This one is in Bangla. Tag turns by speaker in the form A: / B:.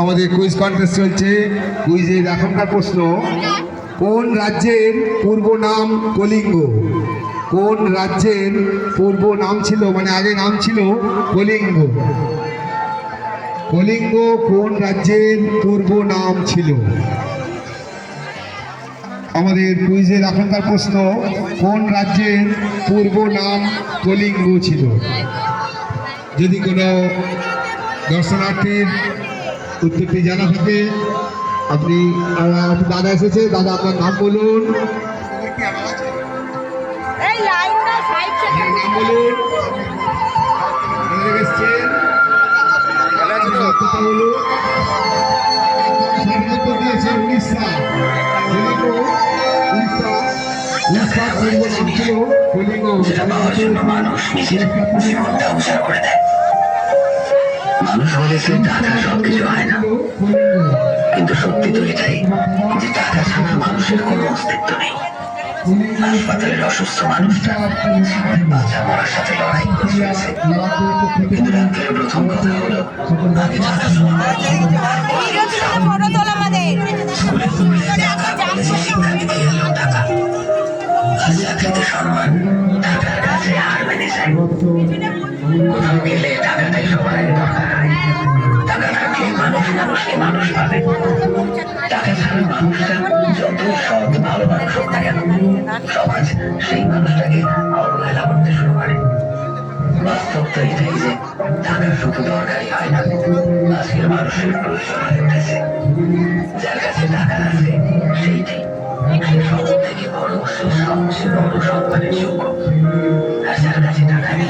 A: আমাদের কুইজ কন্টেস্ট চলছে। কুইজের এখনকার প্রশ্ন, কোন রাজ্যের পূর্ব নাম কলিঙ্গ? কোন রাজ্যের পূর্ব নাম ছিল, মানে আগে নাম ছিল কলিঙ্গ? কলিঙ্গ কোন রাজ্যের পূর্ব নাম ছিল? আমাদের কুইজের এখনকার প্রশ্ন, কোন রাজ্যের পূর্ব নাম কলিঙ্গ ছিল? যদি কোনো দর্শনার্থীর উত্তরটি জানা থাকে, আপনি দাদা এসেছে, দাদা আপনার নাম বলুন। নাম বলুন, এসছেন বলুন। দিয়েছে উড়িষ্যা। উড়িষ্যার পূর্ব নাম ছিল কলিঙ্গ।
B: মানুষ নিজের জীবনটা উজাড় করে দেয়। মানুষ বলেছে টাকা সবকিছু হয় না, কিন্তু সত্যি তো এটাই যে টাকা ছাড়া মানুষের কোনো অস্তিত্ব নেই। হাসপাতালের অসুস্থ মানুষটা জীবনের বাঁচা মরার সাথে লড়াই করে চলেছে, কিন্তু ডাক্তারের প্রথম কথা হলো আগে টাকা শিক্ষা দিতে এলো টাকা। আর চাকরিতে সম্মান টাকার কাছে হার মেনে যায়। কোথাও গেলে টাকাটাই সবার দরকার হয়। টাকা থাকলে মানুষ মানুষকে মানুষ পাবে। টাকা ছাড়া মানুষটা যতই সৎ ভালো মানুষ হোক না কেন, সমাজ সেই মানুষটাকে অবহেলা করতে শুরু করে। বাস্তব তো এটাই যে টাকা শুধু দরকারই হয় না, আজকের মানুষের প্রয়োজন হয়ে উঠেছে। যার কাছে টাকা আছে সেইটাই সে সব থেকে বড়, সে সবচেয়ে বড় সম্মানের যোগ্য। আর যার কাছে টাকা নেই